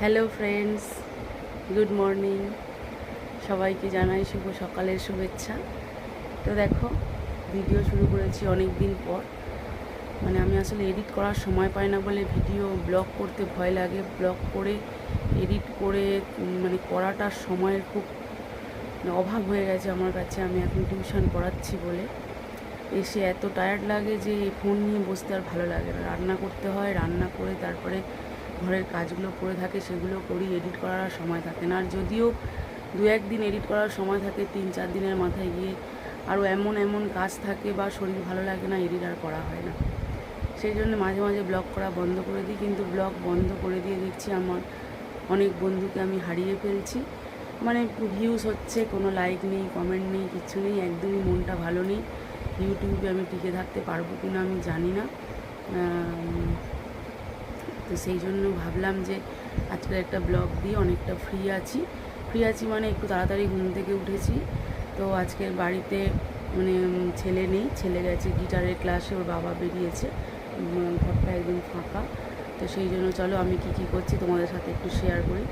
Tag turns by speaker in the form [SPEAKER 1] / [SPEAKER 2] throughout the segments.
[SPEAKER 1] Hello friends, good morning. সবাইকে জানাই শুভ সকালের শুভেচ্ছা। তো দেখো, ভিডিও শুরু করেছি অনেক দিন পর। আমি আসলে এডিট করার সময় পাই না বলে ভিডিও ব্লগ করতে ভয় লাগে। ব্লগ করে এডিট করে করাটার সময়ের খুব অভাব হয়ে গেছে আমার কাছে। আমি এখন টিউশন পড়াচ্ছি বলে এসে এত টায়ার্ড লাগে যে ফোন নিয়ে বসতে আর ভালো লাগে না। রান্না করতে হয়, রান্না করে তারপরে ঘরের কাজগুলো পড়ে থাকে, সেগুলো করি। এডিট করার আর সময় থাকে না। আর যদিও দু একদিন এডিট করার সময় থাকে, 3-4 দিনের মাথায় গিয়ে আরও এমন এমন কাজ থাকে বা শরীর ভালো লাগে না, এডিট আর করা হয় না। সেই জন্য মাঝে মাঝে ব্লগ করা বন্ধ করে দিই। কিন্তু ব্লগ বন্ধ করে দিয়ে দেখছি আমার অনেক বন্ধুকে আমি হারিয়ে ফেলছি। ভিউজ হচ্ছে, কোনো লাইক নেই, কমেন্ট নেই, কিছু নেই। একদমই মনটা ভালো নেই। ইউটিউবে আমি টিকে থাকতে পারবো কি না আমি জানি না। তো সেই জন্য ভাবলাম যে আজকে একটা ব্লগ দিয়ে অনেকটা ফ্রি আছি। একটু তাড়াতাড়ি ঘুম থেকে উঠেছি। তো আজকের বাড়িতে ছেলে নেই, ছেলে গেছে গিটারের ক্লাসে, ওর বাবা বেরিয়েছে। ঘরটা একদম ফাঁকা। তো সেই জন্য চলো আমি কী করছি তোমাদের সাথে একটু শেয়ার করি।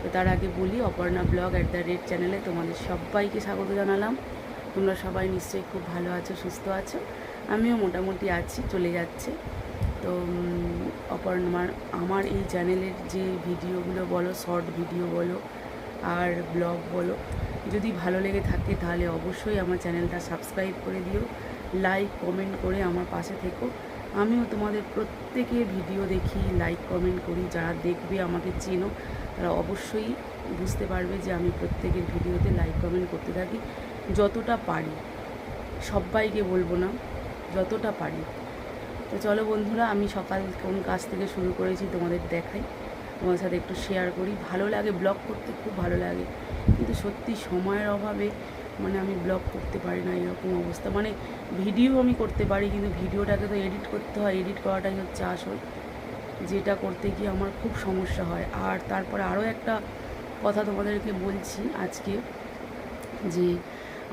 [SPEAKER 1] তো তার আগে বলি, অপর্ণা ব্লগ @রেড চ্যানেলে তোমাদের সবাইকে স্বাগত জানালাম। তোমরা সবাই নিশ্চয়ই খুব ভালো আছো, সুস্থ আছো। আমিও মোটামুটি আছি, চলে যাচ্ছে। তো আমার এই চ্যানেলের যে ভিডিওগুলো বলো, শর্ট ভিডিও বলো আর ব্লগ বলো, যদি ভালো লেগে থাকে তাহলে অবশ্যই আমার চ্যানেলটা সাবস্ক্রাইব করে দিও, লাইক কমেন্ট করে আমার পাশে থেকো। আমিও তোমাদের প্রত্যেকের ভিডিও দেখি, লাইক কমেন্ট করি। যারা দেখবে, আমাকে চেনো, তারা অবশ্যই বুঝতে পারবে যে আমি প্রত্যেকের ভিডিওতে লাইক কমেন্ট করতে থাকি যতটা পারি। সবাইকে বলবো না, যতটা পারি। তো চলো বন্ধুরা, আমি সকাল কোন কাজ থেকে শুরু করেছি তোমাদের দেখাই, তোমাদের সাথে একটু শেয়ার করি। ভালো লাগে ব্লগ করতে, খুব ভালো লাগে, কিন্তু সত্যি সময়ের অভাবে আমি ব্লগ করতে পারি না, এরকম অবস্থা। ভিডিও আমি করতে পারি, কিন্তু ভিডিওটাকে তো এডিট করতে হয়। এডিট করাটাই হচ্ছে আসল, যেটা করতে গিয়ে আমার খুব সমস্যা হয়। আর তারপরে আরও একটা কথা তোমাদেরকে বলছি আজকে, যে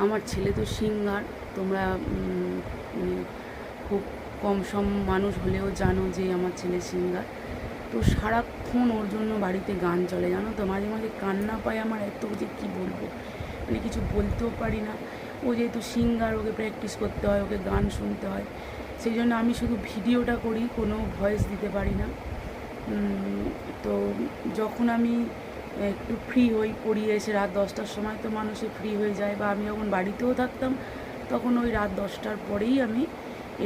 [SPEAKER 1] আমার ছেলে তো সিঙ্গার। তোমরা খুব কম সম মানুষ হলেও জানো যে আমার ছেলে সিঙ্গার। তো সারাক্ষণ ওর জন্য বাড়িতে গান চলে, জানো তো। মাঝে মাঝে কান্না পায় আমার, এত যে কী বলবো, কিছু বলতেও পারি না। ও যেহেতু সিঙ্গার, ওকে প্র্যাকটিস করতে হয়, ওকে গান শুনতে হয়। সেই জন্য আমি শুধু ভিডিওটা করি, কোনো ভয়েস দিতে পারি না। তো যখন আমি একটু ফ্রি হই, পড়িয়ে এসে রাত 10টার সময় তো মানুষে ফ্রি হয়ে যায়, বা আমি যখন বাড়িতেও থাকতাম তখন ওই রাত 10টার পরেই আমি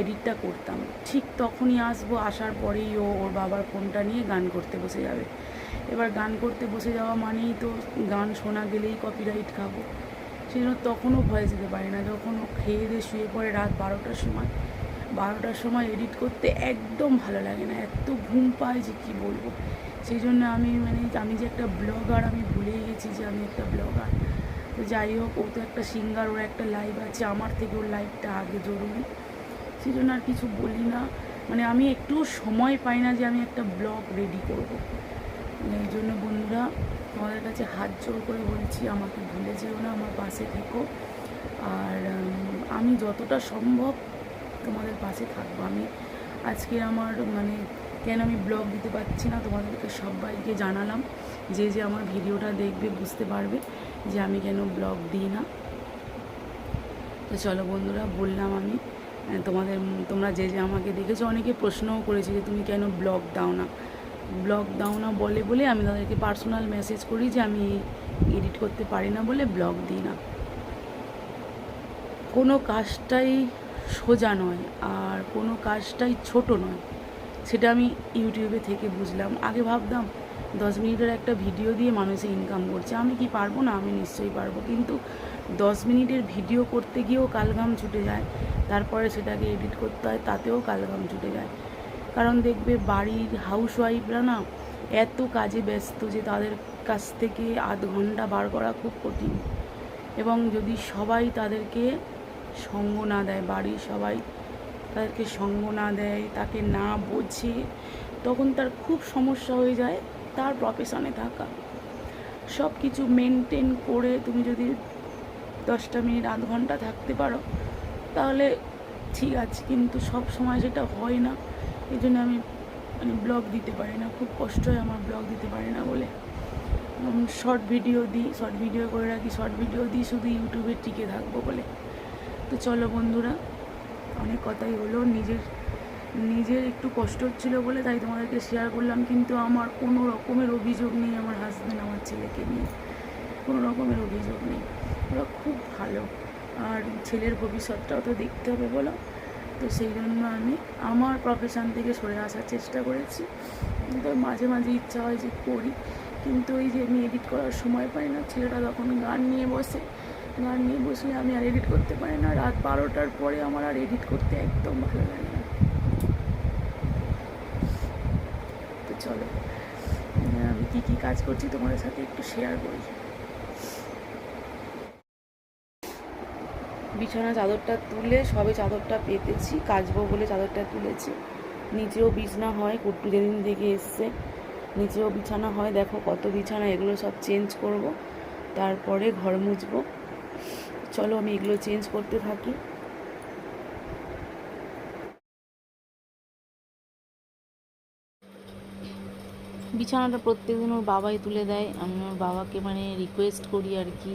[SPEAKER 1] এডিটটা করতাম। ঠিক তখনই আসবো, আসার পরেই ওর বাবার ফোনটা নিয়ে গান করতে বসে যাবে। এবার গান করতে বসে যাওয়া মানেই তো গান শোনা গেলেই কপিরাইট খাবো। সেই জন্য তখনও ভয়েস দিতে পারি না। যখন ও খেয়ে দিয়ে শুয়ে পড়ে রাত 12টার সময় এডিট করতে একদম ভালো লাগে না, এত ঘুম পায় যে কী বলবো। সেই জন্য আমি যে একটা ব্লগার, আমি ভুলেই গেছি যে আমি একটা ব্লগার। তো যাই হোক, ও তো একটা সিঙ্গার, ওর একটা লাইভ আছে, আমার থেকে ওর লাইভটা আগে জরুরি। সেই জন্য আর কিছু বলি না। আমি একটুও সময় পাই না যে আমি একটা ব্লগ রেডি করব। এই জন্য বন্ধুরা, তোমাদের কাছে হাত জোর করে বলছি, আমাকে ভুলে যেও না, আমার পাশে থেকো। আর আমি যতটা সম্ভব তোমাদের পাশে থাকবো। আমি আজকে আমার কেন আমি ব্লগ দিতে পারছি না, তোমাদেরকে সবাইকে জানালাম। যে আমার ভিডিওটা দেখবে বুঝতে পারবে যে আমি কেন ব্লগ দিই না। তো চলো বন্ধুরা, বললাম আমি তোমরা যে আমাকে দেখেছো, অনেকে প্রশ্নও করেছে যে তুমি কেন ব্লগ দাও না বলে আমি তাদেরকে পার্সোনাল মেসেজ করি যে আমি এডিট করতে পারি না বলে ব্লগ দিই না। কোনো কাজটাই সোজা নয়, আর কোনো কাজটাই ছোট নয়, সেটা আমি ইউটিউবে থেকে বুঝলাম। আগে ভাবতাম 10 মিনিটের একটা ভিডিও দিয়ে মানুষে ইনকাম করছে, আমি কি পারবো না? আমি নিশ্চয়ই পারবো। কিন্তু 10 মিনিটের ভিডিও করতে গিয়েও কালঘাম ছুটে যায়, তারপরে সেটাকে এডিট করতে হয়, তাতেও কালঘাম ছুটে যায়। কারণ দেখবে, বাড়ির হাউসওয়াইফরা না এত কাজে ব্যস্ত যে তাদের কাছ থেকে আধ ঘন্টা বার করা খুব কঠিন। এবং যদি সবাই তাদেরকে সঙ্গ না দেয়, বাড়ির সবাই তাদেরকে সঙ্গ না দেয়, তাকে না বোঝে, তখন তার খুব সমস্যা হয়ে যায় তার প্রফেশনে থাকা। সব কিছু মেনটেন করে তুমি যদি 10টা মিনিট আধ ঘন্টা থাকতে পারো তাহলে ঠিক আছে, কিন্তু সব সময় সেটা হয় না। এই জন্য আমি মানে ব্লগ দিতে পারি না, খুব কষ্ট হয় আমার ব্লগ দিতে পারি না বলে। শর্ট ভিডিও দিই, শর্ট ভিডিও করে রাখি, শর্ট ভিডিও দিই শুধু ইউটিউবে টিকে থাকবো বলে। তো চলো বন্ধুরা, অনেক কথাই হলো, নিজের একটু কষ্ট হচ্ছিলো বলে তাই তোমাদেরকে শেয়ার করলাম। কিন্তু আমার কোনো রকমের অভিযোগ নেই আমার হাজব্যান্ড আমার ছেলেকে নিয়ে, কোনো রকমের অভিযোগ নেই, ওরা খুব ভালো। আর ছেলের ভবিষ্যৎটাও তো দেখতে হবে বলো, তো সেই জন্য আমি আমার প্রফেশান থেকে সরে আসার চেষ্টা করেছি। কিন্তু মাঝে মাঝে ইচ্ছা হয় যে করি, কিন্তু ওই যে আমি এডিট করার সময় পাই না, ছেলেটা তখন গান নিয়ে বসলে আমি আর এডিট করতে পারি না। রাত 12টার পরে আমার আর এডিট করতে একদম ভালো লাগে না। তো চলো আমি কী কাজ করছি তোমাদের সাথে একটু শেয়ার করি। বিছানা চাদরটা তুলে সবে চাদরটা পেতেছি, কাচবো বলে চাদরটা তুলেছি। নিচেও বিছানা হয়, কুট্টু যেদিন থেকে এসছে নিচেও বিছানা হয়, দেখো কত বিছানা, এগুলো সব চেঞ্জ করব, তারপরে ঘর মুছবো। চলো আমি এগুলো চেঞ্জ করতে থাকি। বিছানাটা প্রত্যেকদিন ওর বাবাই তুলে দেয়, আমি ওর বাবাকে মানে রিকোয়েস্ট করি আর কি,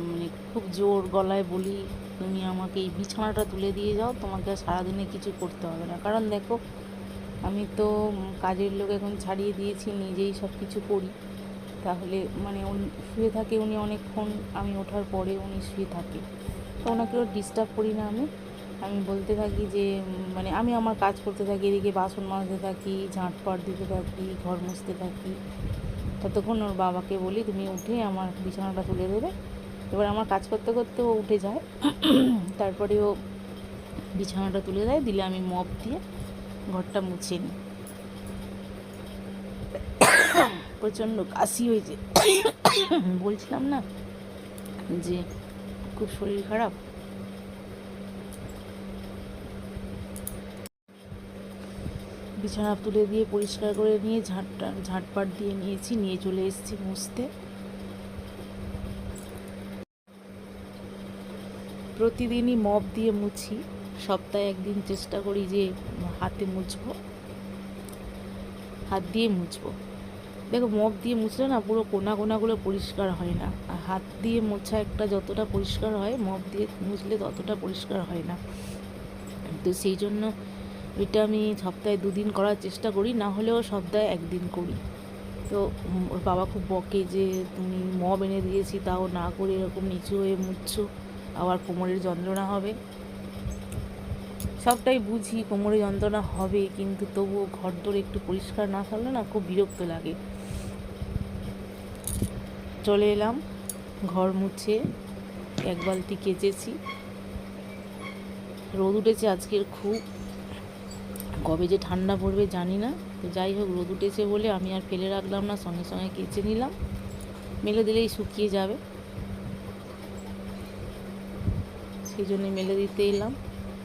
[SPEAKER 1] মানে খুব জোর গলায় বলি তুমি আমাকে এই বিছানাটা তুলে দিয়ে যাও, তোমাকে সারাদিনে কিছু করতে হবে না। কারণ দেখো আমি তো কাজের লোক এখন ছাড়িয়ে দিয়েছি, নিজেই সব কিছু করি, তাহলে মানে উনি শুয়ে থাকে, উনি অনেকক্ষণ, আমি ওঠার পরে উনি শুয়ে থাকে, তো ওনাকেও ডিস্টার্ব করি না। আমি বলতে থাকি যে মানে আমি আমার কাজ করতে থাকি, এদিকে বাসন মাজতে থাকি, ঝাঁটপাট দিতে থাকি, ঘর মুছতে থাকি, ততক্ষণ ওর বাবাকে বলি তুমি উঠে আমার বিছানাটা তুলে দেবে। এবার আমার কাজ করতে করতে ও উঠে যায়, তারপরে ও বিছানাটা তুলে দেয়, দিলে আমি মপ দিয়ে ঘরটা মুছে নিই। প্রচণ্ড কাশি হয়েছে, বলছিলাম না যে খুব শরীর খারাপ। বিছানা তুলে দিয়ে পরিষ্কার করে নিয়ে ঝাঁটপাট দিয়ে নিয়েছি, নিয়ে চলে এসেছি মুছতে। প্রতিদিনই মপ দিয়ে মুছি, সপ্তাহে একদিন চেষ্টা করি যে হাতে মুছবো, হাত দিয়ে মুছবো। দেখো মপ দিয়ে মুছলে না পুরো কোনাগুলো পরিষ্কার হয় না, আর হাত দিয়ে মোছা একটা যতটা পরিষ্কার হয় মপ দিয়ে মুছলে ততটা পরিষ্কার হয় না। তো সেই জন্য ওইটা আমি সপ্তাহে 2 দিন করার চেষ্টা করি, না হলেও সপ্তাহে 1 দিন করি। তো ওর বাবা খুব বকে যে তুমি মপ এনে দিয়েছি তাও না করে এরকম নিচু হয়ে মুছছো, আবার কোমরের যন্ত্রণা হবে। সবটাই বুঝি কোমরে যন্ত্রণা হবে, কিন্তু তবুও ঘর দোর একটু পরিষ্কার না থাকলে না খুব বিরক্ত লাগে। চলে এলাম, ঘর মুছে 1 বালতি কেচেছি। রোদ উঠেছে আজকের খুব, কবে যে ঠান্ডা পড়বে জানি না। তো যাই হোক, রোদ উঠেছে বলে আমি আর ফেলে রাখলাম না, সঙ্গে সঙ্গে কেচে নিলাম, মেলে দিলেই শুকিয়ে যাবে, সেই জন্যে মেলে দিতে এলাম।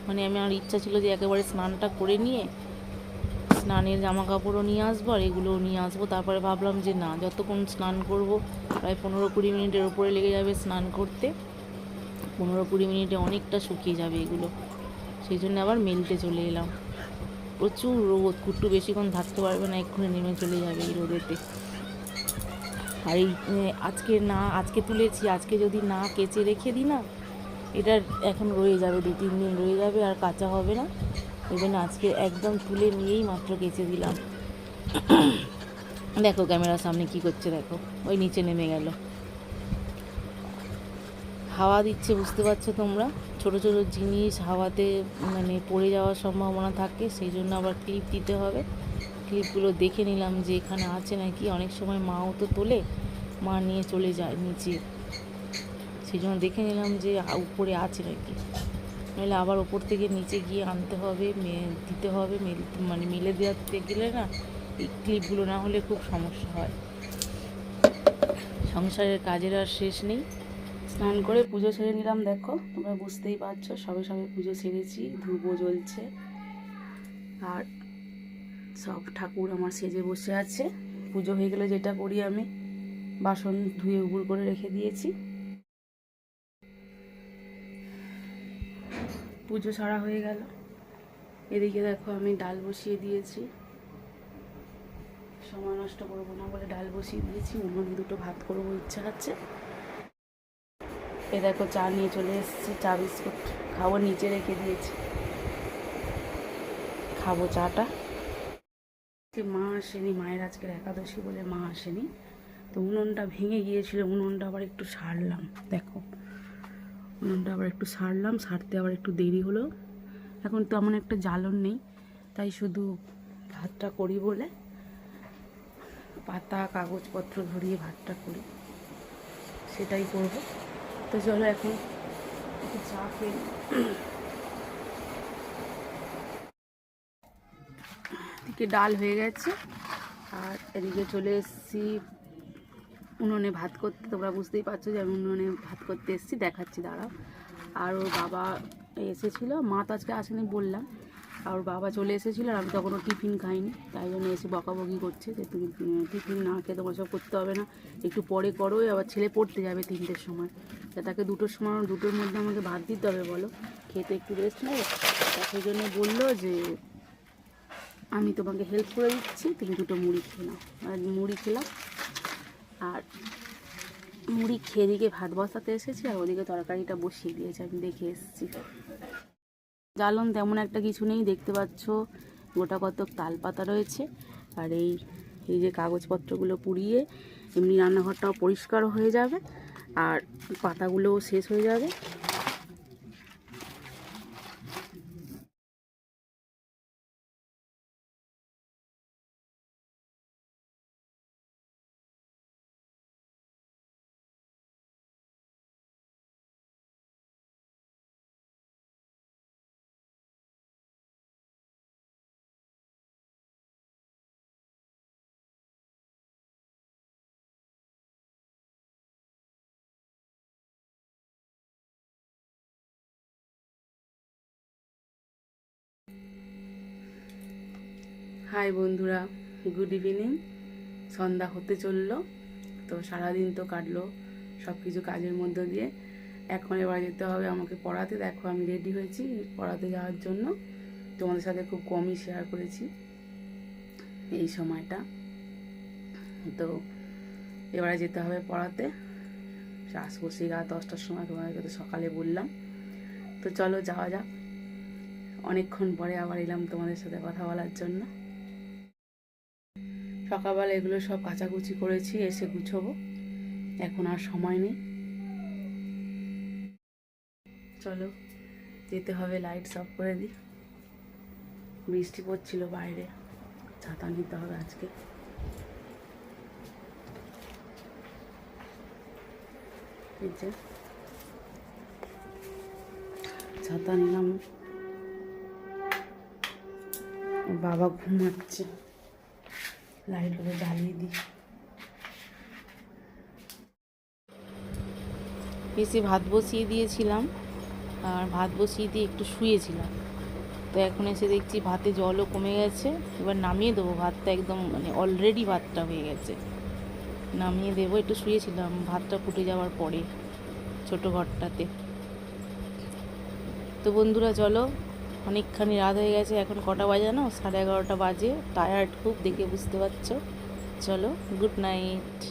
[SPEAKER 1] মানে আমার ইচ্ছা ছিল যে একেবারে স্নানটা করে নিয়ে স্নানের জামা কাপড়ও নিয়ে আসবো আর এগুলোও নিয়ে আসবো, তারপরে ভাবলাম যে না, যতক্ষণ স্নান করব প্রায় 15-20 মিনিটের ওপরে লেগে যাবে স্নান করতে, 15-20 মিনিটে অনেকটা শুকিয়ে যাবে এগুলো, সেই জন্য আবার মেলতে চলে এলাম। প্রচুর রোদ, কুট্টু বেশিক্ষণ থাকতে পারবে না, এক্ষুনি নেমে চলে যাবে এই রোদেতে। আর এই আজকে তুলেছি, আজকে যদি না কেচে রেখে দিই না, এটা এখন রয়ে যাবে, 2-3 দিন রয়ে যাবে আর কাঁচা হবে না। ওই জন্য আজকে একদম তুলে নিয়েই মাত্র কেচে দিলাম। দেখো ক্যামেরার সামনে কি করছে, দেখো ওই নিচে নেমে গেল, হাওয়া দিচ্ছে, বুঝতে পারছো তোমরা, ছোট ছোট জিনিস হাওয়াতে মানে পড়ে যাওয়ার সম্ভাবনা থাকে, সেই জন্য আবার ক্লিপ দিতে হবে। ক্লিপগুলো দেখে নিলাম যে এখানে আছে নাকি, অনেক সময় মাও তো তোলে, মা নিয়ে চলে যায় নিচে, সেই জন্য দেখে নিলাম যে উপরে আছে নাকি, নইলে আবার ওপর থেকে নিচে গিয়ে আনতে হবে, দিতে হবে, মানে মেলে দেওয়াতে গেলে না এই ক্লিপগুলো না হলে খুব সমস্যা হয়। সংসারের কাজের আর শেষ নেই। স্নান করে পুজো সেরে নিলাম, দেখো তোমরা বুঝতেই পারছো, সবে সবে পুজো সেরেছি, ধূপও জ্বলছে, আর সব ঠাকুর আমার সেজে বসে আছে। পুজো হয়ে গেলে যেটা করি আমি, বাসন ধুয়ে উবুর করে রেখে দিয়েছি। পুজো সারা হয়ে গেল, এদিকে দেখো আমি ডাল বসিয়ে দিয়েছি, সময় নষ্ট করবো না বলে ডাল বসিয়ে দিয়েছি। উনুনে দুটো ভাত করবো ইচ্ছা আছে। এ দেখো চা নিয়ে চলে এসেছি, চা বিস্কুট খাবো, নিচে রেখে দিয়েছি, খাবো চাটা। মা আসেনি, মায়ের আজকের একাদশী বলে মা আসেনি, তো উনুনটা ভেঙে গিয়েছিল, উনুনটা আবার একটু সারলাম। দেখো উনুনটা আবার একটু সারলাম, সারতে আবার একটু দেরি হলো। এখন তেমন একটা জ্বালন নেই, তাই শুধু ভাতটা করি বলে পাতা কাগজপত্র ধরিয়ে ভাতটা করি, সেটাই করব। তো চলো এখন একটু চা খেয়ে। এদিকে ডাল হয়ে গেছে, আর এদিকে চলে এসেছি উনুনে ভাত করতে। তোমরা বুঝতেই পারছো যে আমি উনুনে ভাত করতে এসেছি, দেখাচ্ছি দাঁড়াও। আর ওর বাবা এসেছিলো, মা তো আজকে আসেনি বললাম, আর ওর বাবা চলে এসেছিলো, আর আমি তখনও টিফিন খাইনি, তাই জন্য এসে বকাবকি করছে যে তুমি টিফিন না খেয়ে তোমার সব করতে হবে না, একটু পরে করো। আবার ছেলে পড়তে যাবে 3টের সময়, তা তাকে 2টোর সময়, 2টোর মধ্যে আমাকে ভাত দিতে হবে বলো, খেতে একটু রেস্ট নেবে। সেই জন্য বললো যে আমি তোমাকে হেল্প করে দিচ্ছি, তুমি 2টো মুড়ি খেয়ে নাও। আর মুড়ি খেলাম, আর মুড়ি খেয়ে দিকে ভাত বসাতে এসেছি, আর ওদিকে তরকারিটা বসিয়ে দিয়েছি, আমি দেখে এসেছি। জ্বালন তেমন একটা কিছু নেই, দেখতে পাচ্ছ গোটা কতক তাল পাতা রয়েছে, আর এই যে কাগজপত্রগুলো পুড়িয়ে এমনি রান্নাঘরটাও পরিষ্কার হয়ে যাবে, আর পাতাগুলোও শেষ হয়ে যাবে। হাই বন্ধুরা, গুড ইভিনিং। সন্ধ্যা হতে চললো, তো সারাদিন তো কাটলো সব কিছু কাজের মধ্য দিয়ে। এখন এবার যেতে হবে আমাকে পড়াতে। দেখো আমি রেডি হয়েছি পড়াতে যাওয়ার জন্য, তোমাদের সাথে খুব কমই শেয়ার করেছি এই সময়টা। তো এবারে যেতে হবে পড়াতে, আসবো সেই রাত 10টার সময়, তোমাদেরকে তো সকালে বললাম। তো চলো যাওয়া যাক, অনেকক্ষণ পরে আবার এলাম তোমাদের সাথে কথা বলার জন্য। সকালবেলা এগুলো সব কাচাকুচি করেছি, এসে গুছোবো, এখন আর সময় নেই। চলো যেতে হবে, লাইট অফ করে দিই। বৃষ্টি পড়ছিল বাইরে, ছাতা নিতে হবে আজকে। এই যে ছাতা নিলাম, বাবা ঘুমাচ্ছে, লাইটগুলো জ্বালিয়ে দিই। এসে ভাত বসিয়ে দিয়েছিলাম, আর ভাত বসিয়ে দিয়ে একটু শুয়েছিলাম, তো এখন এসে দেখছি ভাতে জলও কমে গেছে। এবার নামিয়ে দেবো ভাতটা, একদম মানে অলরেডি ভাতটা হয়ে গেছে, নামিয়ে দেবো। একটু শুয়েছিলাম ভাতটা ফুটে যাওয়ার পরে ছোটো ঘরটাতে। তো বন্ধুরা চলো, অনেকখানি রাত হয়ে গেছে, এখন কটা বাজে জানো? 11:30 বাজে। টায়ার্ড খুব, দেখে বুঝতে পারছো। চলো, গুড নাইট।